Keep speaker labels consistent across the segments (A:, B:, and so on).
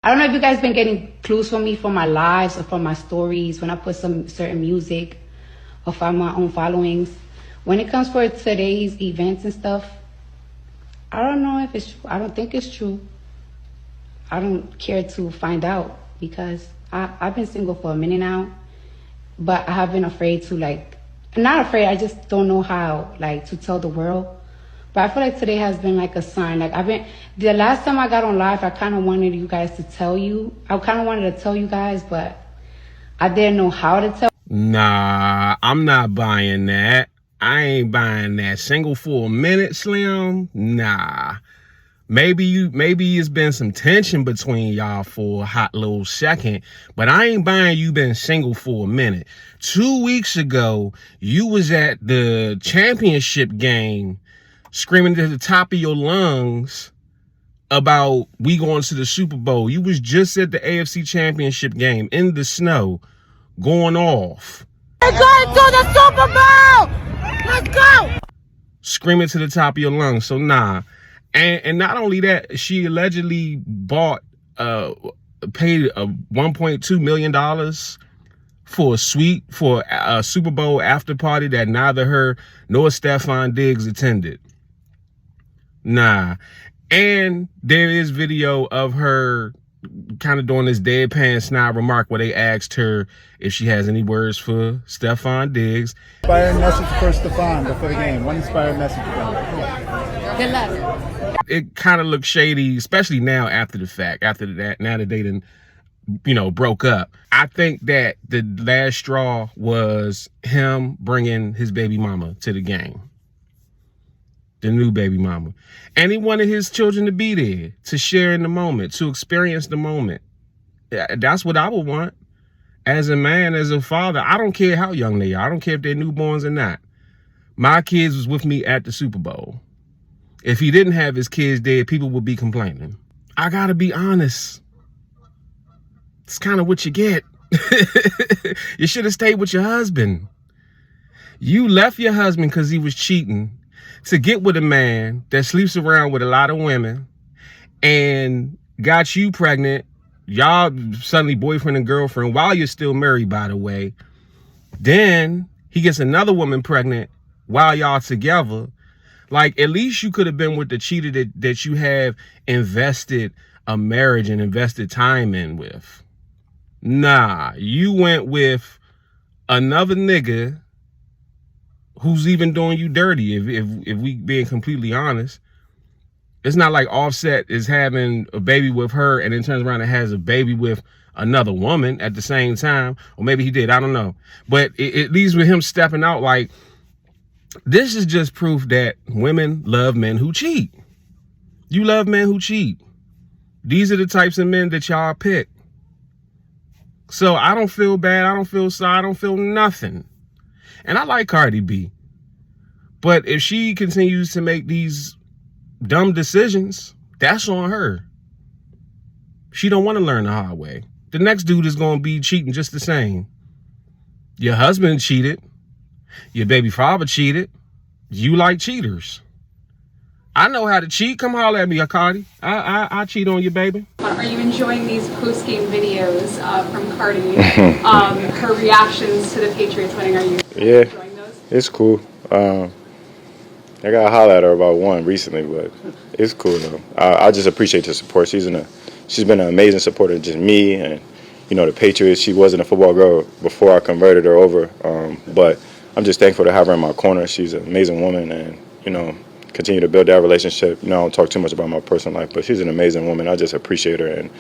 A: I don't know if you guys been getting clues from me from my lives or from my stories when I put some certain music or from my own followings. When it comes for today's events and stuff, I don't know if it's true. I don't think it's true. I don't care to find out because I've been single for a minute now, but I have been afraid to not afraid, I just don't know how to tell the world. But I feel like today has been like a sign. The last time I got on live, I kind of wanted you guys to tell you. I kind of wanted to tell you guys, but I didn't know how to tell.
B: Nah, I'm not buying that. I ain't buying that. Single for a minute, Slim? Nah. Maybe it's been some tension between y'all for a hot little second, but I ain't buying you been single for a minute. 2 weeks ago, you was at the championship game screaming to the top of your lungs about we going to the Super Bowl. You was just at the AFC championship game in the snow going off.
C: We're going to the Super Bowl! Let's go!
B: Screaming to the top of your lungs. So nah. And not only that, she allegedly paid $1.2 million for a suite for a Super Bowl after party that neither her nor Stefon Diggs attended. Nah. And there is video of her kind of doing this deadpan snide remark where they asked her if she has any words for Stefon Diggs.
D: Inspiring message for Stefon before the game. One inspiring message for him.
C: Good luck.
B: It kind of looks shady, especially now after the fact, now that they done, broke up. I think that the last straw was him bringing his baby mama to the game. The new baby mama. And he wanted his children to be there, to share in the moment, to experience the moment. That's what I would want. As a man, as a father, I don't care how young they are. I don't care if they're newborns or not. My kids was with me at the Super Bowl. If he didn't have his kids there, people would be complaining. I gotta be honest. It's kind of what you get. You should have stayed with your husband. You left your husband because he was cheating to get with a man that sleeps around with a lot of women and got you pregnant. Y'all suddenly boyfriend and girlfriend while you're still married, by the way. Then he gets another woman pregnant while y'all together. Like, at least you could have been with the cheater that you have invested a marriage and invested time in with. Nah, you went with another nigga who's even doing you dirty, if we being completely honest. It's not like Offset is having a baby with her and then turns around and has a baby with another woman at the same time. Or maybe he did, I don't know. But it leaves with him stepping out like, this is just proof that women love men who cheat. You love men who cheat. These are the types of men that y'all pick. So I don't feel bad. I don't feel sorry. I don't feel nothing. And I like Cardi B. But if she continues to make these dumb decisions, that's on her. She don't want to learn the hard way. The next dude is going to be cheating just the same. Your husband cheated. Your baby father cheated. You like cheaters. I know how to cheat. Come holler at me, Cardi. I cheat on you, baby.
E: Are you enjoying these post-game videos from Cardi? Her reactions to the Patriots winning, are you enjoying those?
F: It's cool. I got to holler at her about one recently, but it's cool, though. I just appreciate the support. She's been an amazing supporter of just me and, the Patriots. She wasn't a football girl before I converted her over, but I'm just thankful to have her in my corner. She's an amazing woman and, continue to build that relationship. I don't talk too much about my personal life, but she's an amazing woman. I just appreciate her, and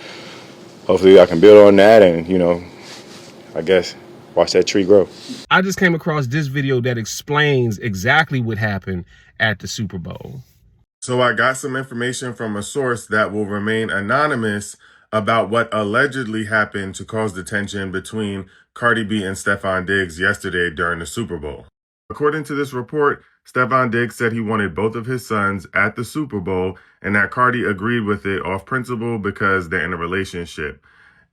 F: hopefully I can build on that and, I guess watch that tree grow.
B: I just came across this video that explains exactly what happened at the Super Bowl.
G: So I got some information from a source that will remain anonymous about what allegedly happened to cause the tension between Cardi B and Stefon Diggs yesterday during the Super Bowl. According to this report, Stefon Diggs said he wanted both of his sons at the Super Bowl and that Cardi agreed with it off principle because they're in a relationship.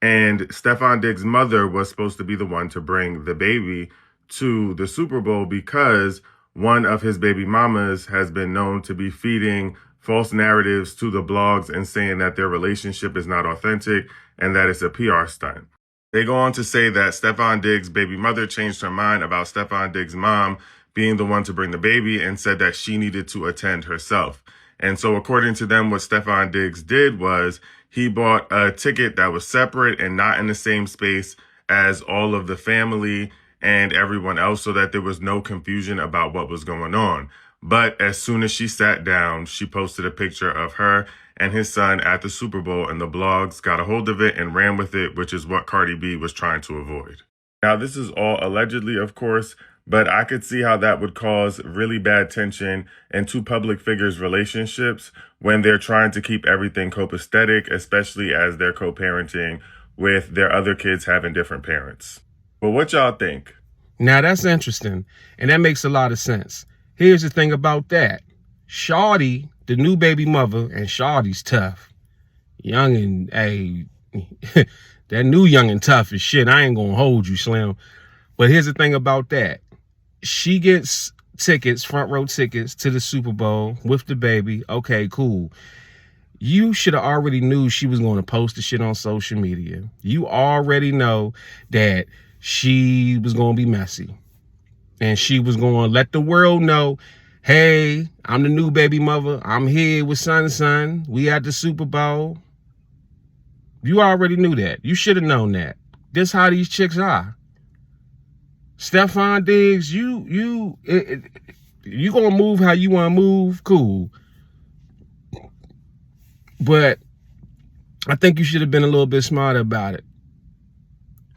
G: And Stefon Diggs' mother was supposed to be the one to bring the baby to the Super Bowl because one of his baby mamas has been known to be feeding false narratives to the blogs and saying that their relationship is not authentic and that it's a PR stunt. They go on to say that Stefon Diggs' baby mother changed her mind about Stefon Diggs' mom being the one to bring the baby and said that she needed to attend herself. And so according to them, what Stefon Diggs did was he bought a ticket that was separate and not in the same space as all of the family and everyone else so that there was no confusion about what was going on. But as soon as she sat down, she posted a picture of her and his son at the Super Bowl, and the blogs got a hold of it and ran with it, which is what Cardi B was trying to avoid. Now, this is all allegedly, of course, but I could see how that would cause really bad tension in two public figures' relationships when they're trying to keep everything copacetic, especially as they're co-parenting with their other kids having different parents. But what y'all think?
B: Now, that's interesting, and that makes a lot of sense. Here's the thing about that. Shawty, the new baby mother, and Shawty's tough. Young and, hey, that new young and tough as shit. I ain't gonna hold you, Slim. But here's the thing about that. She gets tickets, front row tickets to the Super Bowl with the baby. Okay, cool. You should have already knew she was going to post the shit on social media. You already know that she was going to be messy. And she was going to let the world know, hey, I'm the new baby mother. I'm here with son. We at the Super Bowl. You already knew that. You should have known that. This how these chicks are. Stefon Diggs, you gonna move how you want to move, cool. But I think you should have been a little bit smarter about it.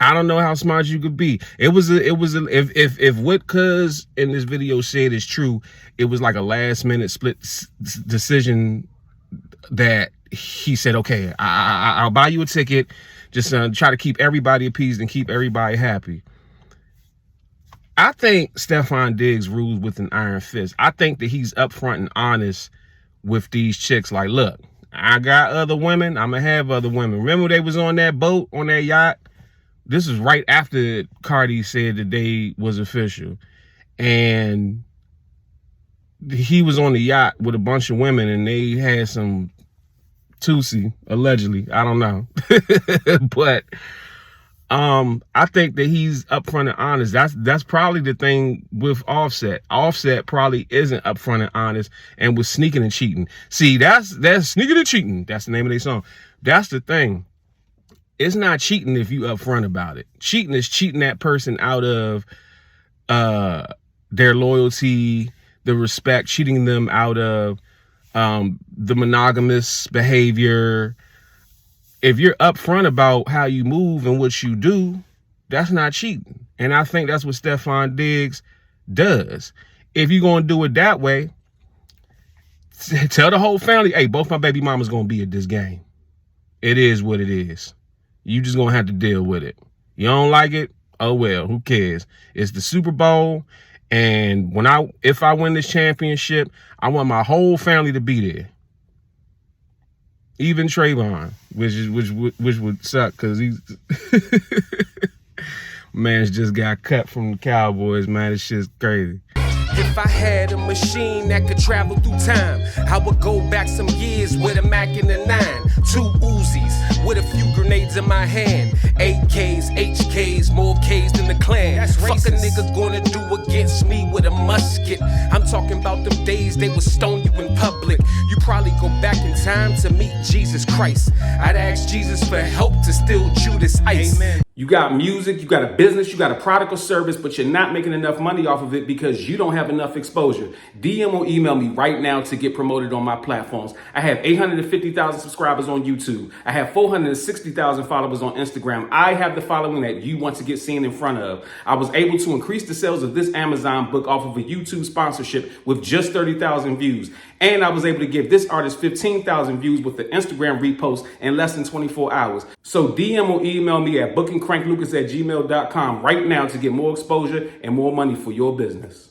B: I don't know how smart you could be. If what cuz in this video said is true, it was like a last minute split decision that he said, okay, I'll buy you a ticket, just try to keep everybody appeased and keep everybody happy. I think Stefon Diggs rules with an iron fist. I think that he's upfront and honest with these chicks. Like, look, I got other women. I'm going to have other women. Remember they was on that boat, on that yacht? This is right after Cardi said the day was official. And he was on the yacht with a bunch of women and they had some Tusi, allegedly. I don't know. But I think that he's upfront and honest. That's probably the thing with Offset. Offset probably isn't upfront and honest and was sneaking and cheating. See, that's sneaking and cheating. That's the name of their song. That's the thing. It's not cheating if you upfront about it. Cheating is cheating that person out of their loyalty, the respect, cheating them out of the monogamous behavior. If you're upfront about how you move and what you do, that's not cheating. And I think that's what Stefon Diggs does. If you're going to do it that way, tell the whole family, hey, both my baby mamas going to be at this game. It is what it is. You just going to have to deal with it. You don't like it? Oh, well, who cares? It's the Super Bowl. And if I win this championship, I want my whole family to be there. Even Trayvon, which would suck because he's man's just got cut from the Cowboys, man. This shit's crazy.
H: If I had a machine that could travel through time, I would go back some years with a Mac and a 9, 2 Uzis with a few grenades in my hand, 8Ks, HKs, more Ks than the Klan. Fuck a nigga gonna do against me with a musket. I'm talking about them days they would stone you in public. You probably go back in time to meet Jesus Christ. I'd ask Jesus for help to steal Judas Ice. Amen.
I: You got music, you got a business, you got a product or service, but you're not making enough money off of it because you don't have enough exposure. DM or email me right now to get promoted on my platforms. I have 850,000 subscribers on YouTube. I have 460,000 followers on Instagram. I have the following that you want to get seen in front of. I was able to increase the sales of this Amazon book off of a YouTube sponsorship with just 30,000 views. And I was able to give this artist 15,000 views with the Instagram repost in less than 24 hours. So DM or email me at bookingcranklucas@gmail.com right now to get more exposure and more money for your business.